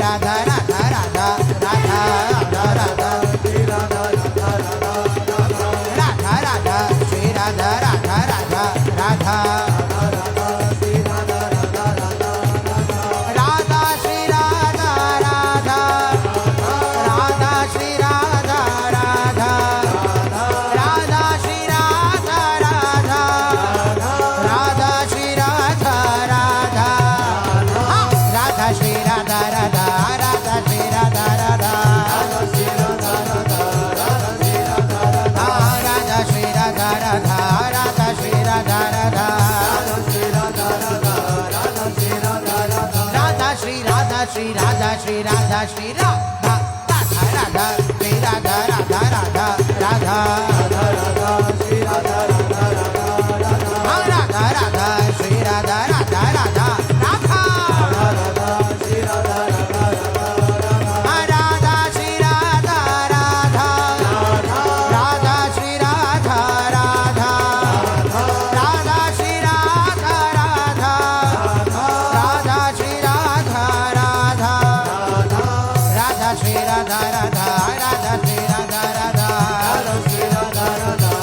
राधा राधा राधा राधा राधा श्री राधा राधा राधा राधा श्री राधा राधा राधा राधा श्री राधा राधा राधा श्री राधा राधा राधा श्री राधा राधा राधा श्री राधा राधा राधा श्री राधा राधा राधा श्री राधा राधा राधा श्री राधा राधा राधा श्री राधा राधा राधा श्री राधा राधा राधा श्री राधा श्री राधा श्री राधा श्री राधा राधा राधा श्री राधा राधा राधा राधा श्री राधा राधा राधा राधा श्री राधा राधा राधा राधा श्री राधा राधा राधा श्री राधा राधा राधा श्री राधा राधा राधा श्री राधा राधा राधा श्री राधा राधा राधा श्री राधा राधा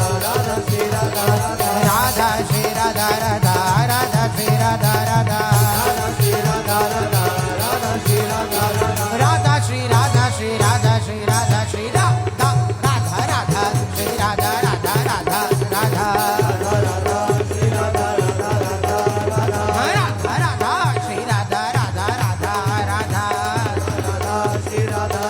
राधा श्री राधा राधा राधा श्री राधा राधा राधा श्री राधा राधा राधा श्री राधा श्री राधा श्री राधा श्री राधा राधा राधा श्री राधा राधा राधा राधा श्री राधा राधा राधा श्री राधा राधा राधा राधा श्री राधा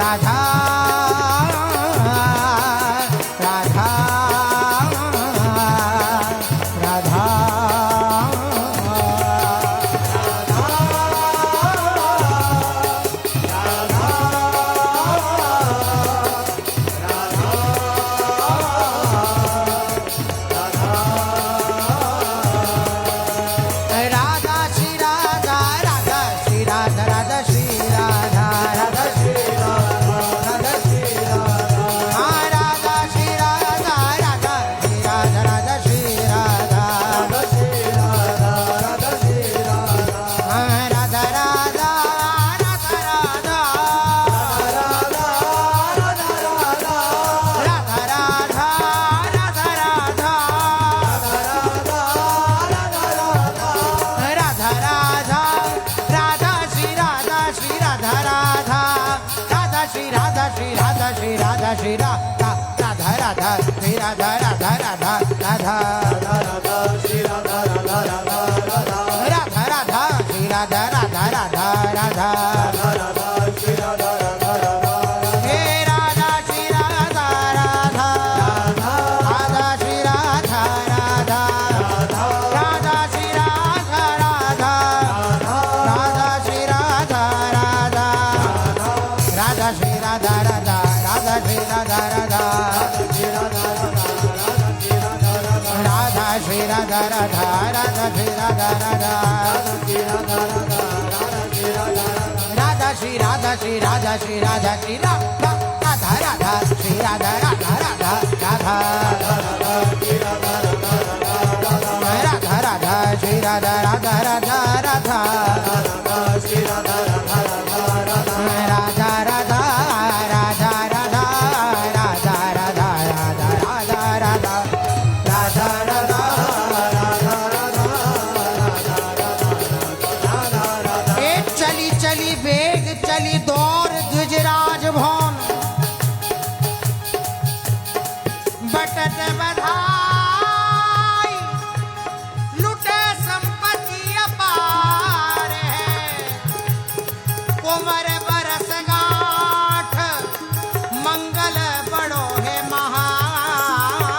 राधा राधा राधा राधा राधा श्री राधा राधा राधा श्री राधा राधा राधा राधा राधा श्री राधा राधा राधा राधा राधा श्री राधा राधा राधा राधा राधा श्री राधा राधा राधा हे राधा श्री राधा राधा राधा श्री राधा राधा राधा श्री राधा राधा राधा श्री राधा राधा राधा श्री राधा राधा राधा श्री राधा राधा राधा श्री राधा राधा राधा श्री राधा राधा राधा श्री राधा श्री राधा श्री राधा श्री राधा राधा राधा श्री राधा राधा राधा राधा राधा राधा श्री राधा राधा राधा राधा राधा राधा राधा राधा राधा राधा राधा राधा राधा एक चली चली बेग चली दौर द्विजराज भवन बटत बधाई लुटे संपत्ति अपार है कुंवर बरस गांठ मंगल बड़ो है महान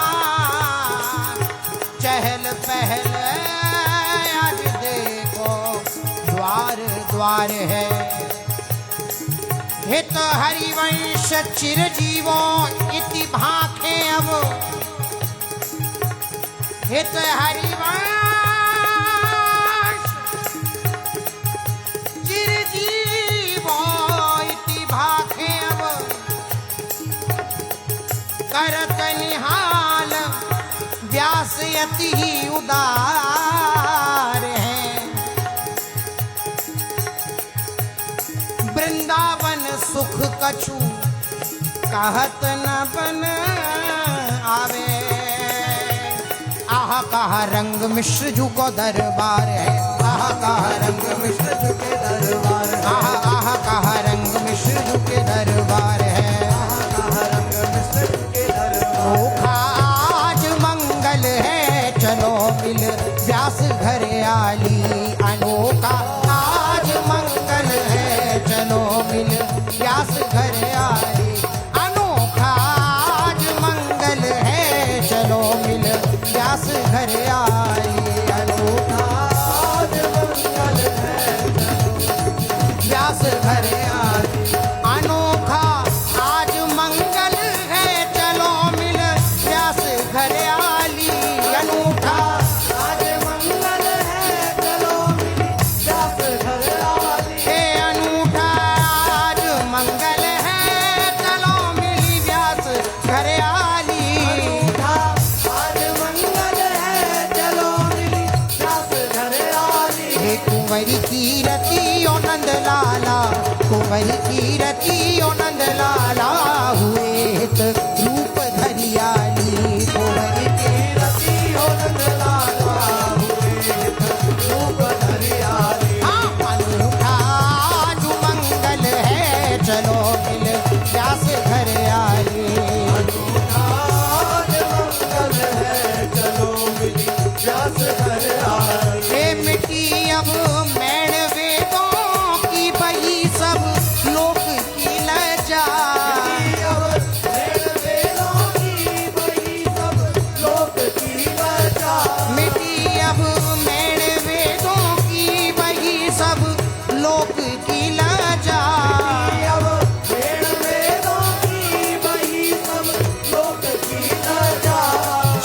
चहल पहल आज देखो द्वार द्वार है हित हरिवंश चिरजीवो इति भाखे अब हित हरिवंश चिरजीवो इति भाखे अब करत निहाल व्यास यति ही उदार है वृंदावन सुख कछु कहत न बन आवे आह कहा रंग मिश्र जू को दरबार है आह कहा रंग मिश्र जू के दरबार आह कहा रंग मिश्र जू के दरबार है ओखा आज मंगल है चलो मिल व्यास घर आली अनोखा आज मंगल है चलो मिल व्यास घर आली अनोखा आज मंगल है चलो मिल व्यास घर आली अनोखा आज मंगल है व्यास घर आली अनोखा आज मंगल है चलो मिल व्यास घर आली अनूठा आज मंगल है चलो मिल व्यास घर आली हे अनूठा आज मंगल है चलो मिल व्यास घर आली अनूठा आज मंगल है चलो मिल व्यास घर आली हे कुंवरी की रति ओ नंद लाला कुंवरी की रति ओ नंद लाला हुए हित रूप धरियाली कुंवरी की रति ओ नंद लाला हुए हित रूप धरियाली हाँ अनूठा आज मंगल है चलो मिल व्यास घर आली अनूठा आज मंगल है चलो मिल व्यास घर आली हे मिट्टी अब मैण वेदों की बही सब लोक की लजा मिट्टी अब मैण वेदों की बही सब लोक की लजा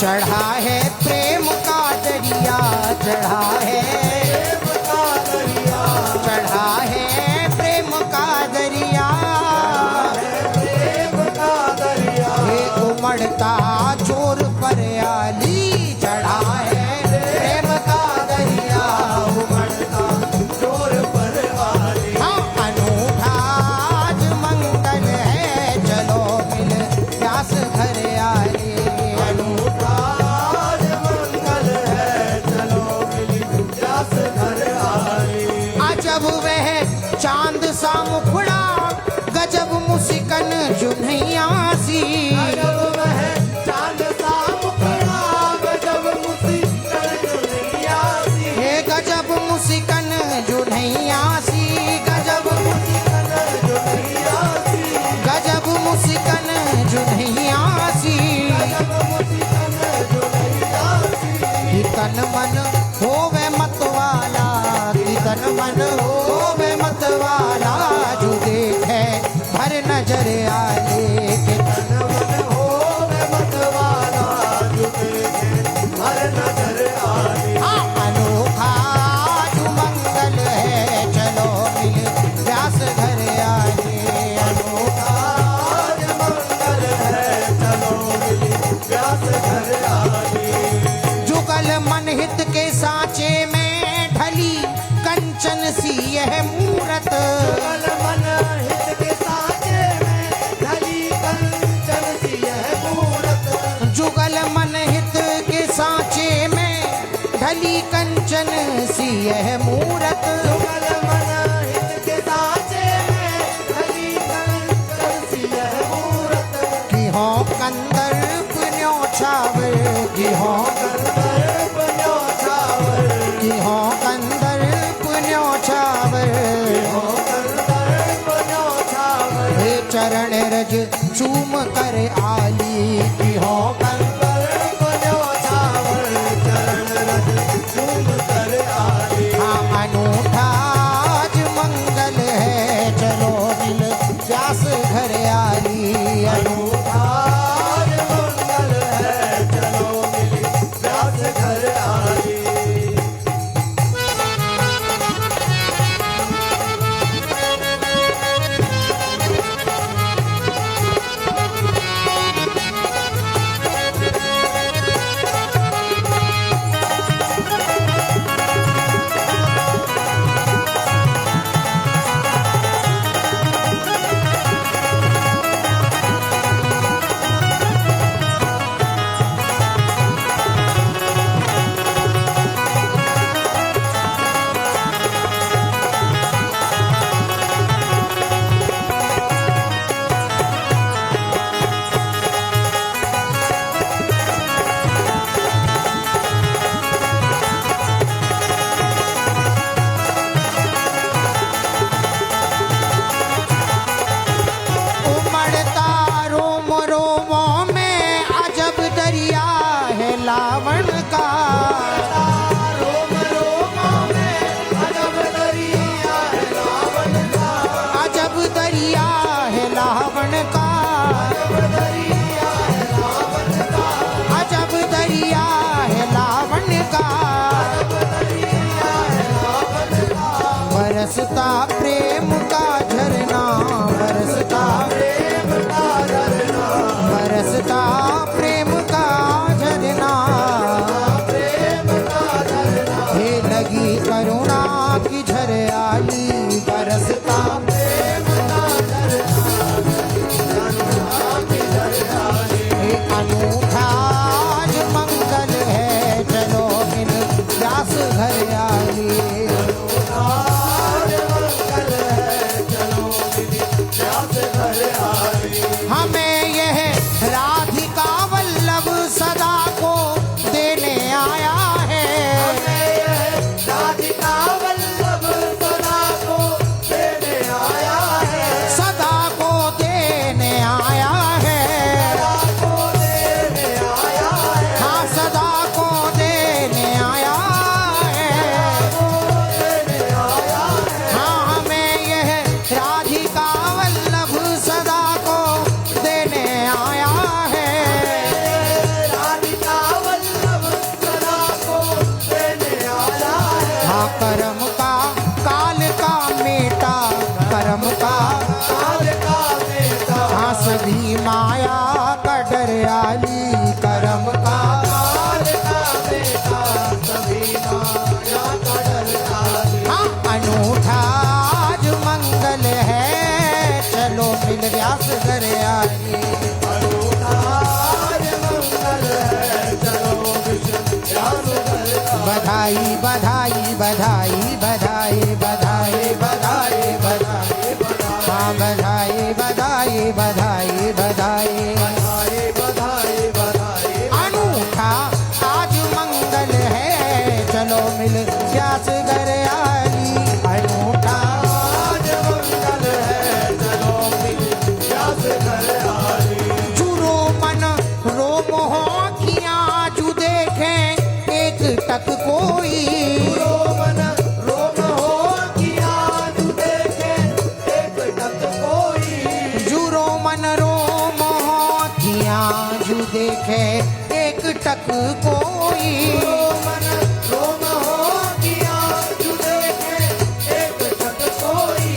चढ़ा है प्रेम का दरिया चढ़ा है चढ़ा है प्रेम का दरिया हे उमड़ता चोर पर आली चढ़ा है प्रेम का दरिया उमड़ता चोर पर आली हाँ अनूठा आज मंगल है चलो मिल व्यास घर आली अनूठा आज मंगल है चलो मिल व्यास घर आली अजब वह चांद सा मुखड़ा गजब मुस्कन जुन्हिया सी सी। गजब वह चांद सा मुखड़ा, गजब मुस्कान जुनैया सी। हे गजब मुस्कान जुनैया सी, गजब मुस्कान जुनैया सी। गजब मुस्कान जुनैया सी। गजब मुस्कान जुनैया सी। कि तन मन होवे मतवाला, कि तन मन होवे मतवाला, जो देखे भर नजर आए। कि तन मन होवे मतवाला, जो देखे हर नजर आए। अनोखा जो मंगल है, चलो मिल व्यास घर आए। अनोखा आज मंगल है, चलो मिली व्यास घर आए। जुगल मन हित के सांचे में ढली कंचन सी यह मूरत। जुगल मन हित के सांचे में ढली कंचन सी यह मूरत। जुगल मन हित के सांचे में ढली कंचन सी यह मूरत। जुगल मन हित के सांचे में ढली कंचन सी यह मूरत। कि हो कंदर्प न्योछावर, कि हो कंदर्प न्योछावर, कि हो कंदर्प न्योछावर। हो कंदर्प न्योछावर। हे चरण रज चूम कर आली, कि हो कंदर्प न्योछावर, चरण रज चूम कर आए। हाँ अनूठा आज मंगल है, चलो मिल व्यास घर आली। अनूठा आज मंगल है, चलो मिली व्यास घर आए। उमड़ता रोम रोमों में अजब दरिया है लावण का। रोम रोमों में अजब दरिया है रावण का। अजब दरिया है लावण का। अजब दरिया है रावण का। अजब दरिया है लावण का। अजब दरिया है रावण का। बरसता प्रेम का झरना, बरसता प्रेम का झरना, बरसता प्रेम का झरना। प्रेम का झरना। हे लगी करुणा की झरियाली, बरसता प्रेम का झरना, करुणा की झरनाली। हे अनूठा आज मंगल है, चलो मिल व्यास घर आली। आज मंगल है, चलो मिली व्यास घर आए। हमें यह राधिका वल्लभ सदा को देने आया है। हमें यह राधिका वल्लभ सदा को देने आया है। सदा को देने आया है। सदा को देने आया है। हाँ सदा को देने आया है। देने आया है। हाँ हमें यह राधिका वल्लभ सदा को देने आया है। राधिका वल्लभ सदा को देने आया है। हाँ कर्म का काल का मेटा, कर्म का काल का बेटा, हाँ सभी माया का डरियाली, कर्म का काल का बेटा, सभी माया का डरताली। हाँ अनूठा आज मंगल है, चलो मिल व्यास घर आइए। अनूठा आज मंगल है, चलो विष्णु व्यास घर आए। बधाई बधाई बधाई बधाई बधाई बधाई बधाई हाँ बधाई बधाई बधाई बधाई देखे एक टक कोई। मन रोम हो गया जो देखे एक टक कोई।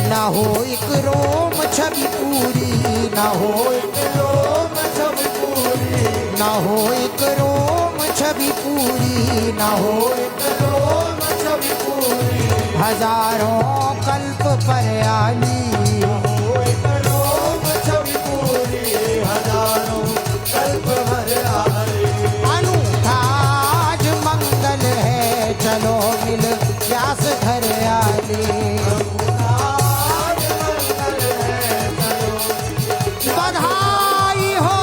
ना हो एक रोम छवि पूरी, ना हो एक रोम छवि पूरी, ना हो एक रोम छवि पूरी, ना हो एक रोम छवि पूरी। हजारों कल्प पर आली। एक रोम छवि पूरी, हजारों कल्प भर आए। अनूठा आज मंगल है, चलो मिल व्यास घर आली। आज मंगल है, चलो बधाई हो।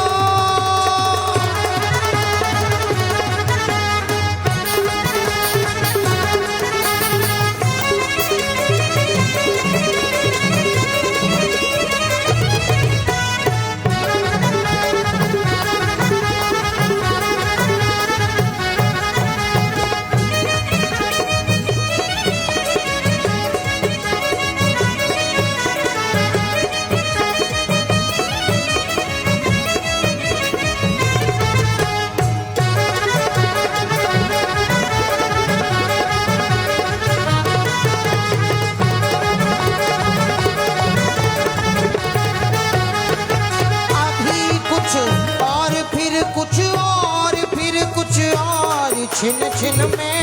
अभी कुछ और फिर कुछ और फिर कुछ और छिन छिन में।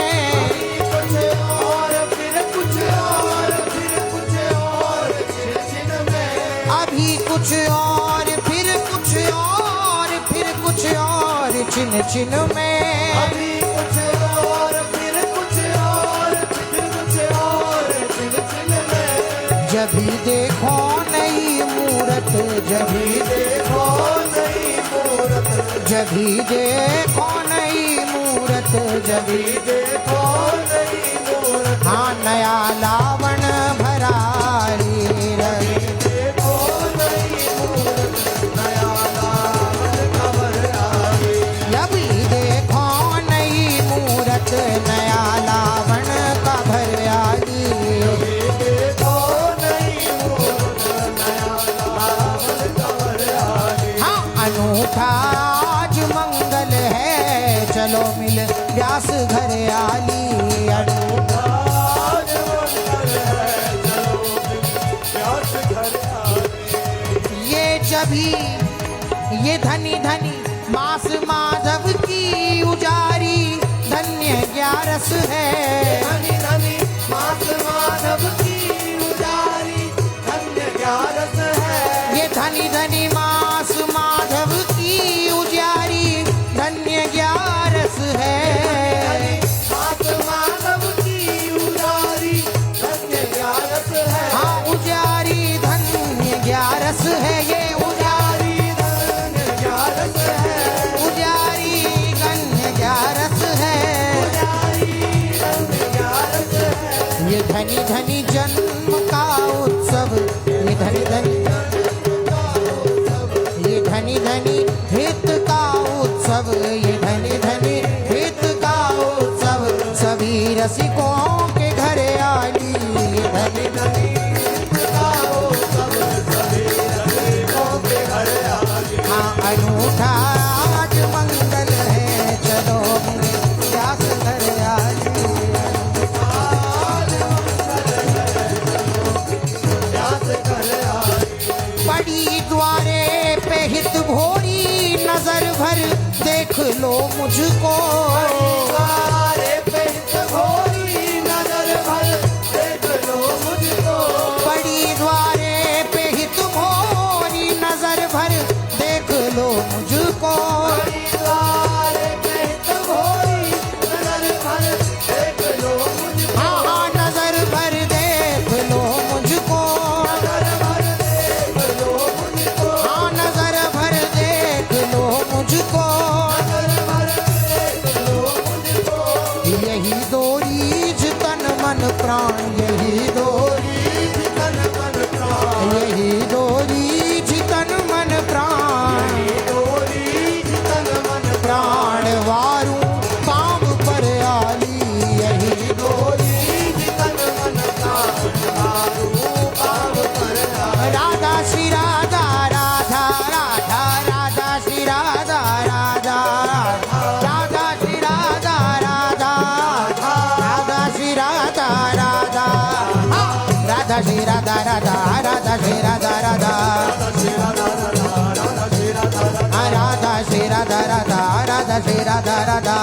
कुछ और फिर कुछ और फिर कुछ और छिन छिन में। अभी कुछ और फिर कुछ और फिर कुछ और छिन छिन में। अभी कुछ और फिर कुछ और फिर कुछ और छिन छिन में। जभी देखो नई मूरत, जभी देखो नई मूरत, जभी देखो नई मूरत, जभी देखो नई मूरत। हाँ नया लावण भरा रे। देखो नई मूरत, नया लावण कबर आए। अभी देखो नई मूरत, नया लावण का भरयाली। देखो नई मूरत, नया लावण कबर आए। हाँ अनूठा आज मंगल है, चलो मिल व्यास घर आली। अनूठा आज मंगल है, चलो व्यास घर आए। ये जभी ये धनी धनी मास माधव की उजारी, धन्य ग्यारस है। धनी धनी मास माधव की उजारी, धन्य ग्यारस है। ये धनी धनी मास माधव की उजारी, धन्य ग्यारस है। मास माधव की उजारी, धन्य ग्यारस है। हाँ उजारी धन्य ग्यारस है। ये उजारी धन्य ग्यारस है। उजारी धन्य ग्यारस है। उजारी धन्य ग्यारस है। ये धनी धनी जन्म का उत्सव, ये धनी धनी, ये धनी धनी हित का उत्सव, ये धनी धनी हित का उत्सव, सभी रसिकों के घर आली। ये धनी धनी का उत्सव, सभी रसिकों के घर आए। हाँ अनूठा आज मंगल है, चलो मिल व्यास घर आली। आज मंगल है, चलो व्यास घर आए। पड़ी द्वारे पे हित भोरी, नजर भर देख लो मुझको। द्वारे पे हित भोरी, नजर भर देख लो मुझको। पड़ी द्वारे पे हित भोरी, नजर भर देख लो मुझको। द्वारे पे हित भोरी, नजर भर देख लो मुझको। हाँ हाँ नजर भर देख लो मुझको। नजर भर देख लो मुझको। हाँ नजर भर देख लो मुझको। नजर भर देख लो श्री राधा राधा राधा श्री राधा राधा राधा श्री राधा राधा राधा श्री राधा राधा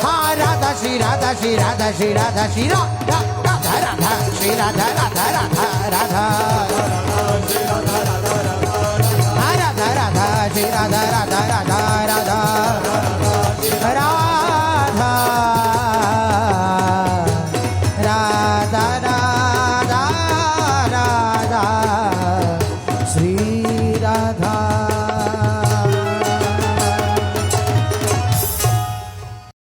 हाँ राधा श्री राधा श्री राधा श्री राधा श्री राधा राधा राधा श्री राधा राधा राधा राधा राधा राधा श्री राधा राधा राधा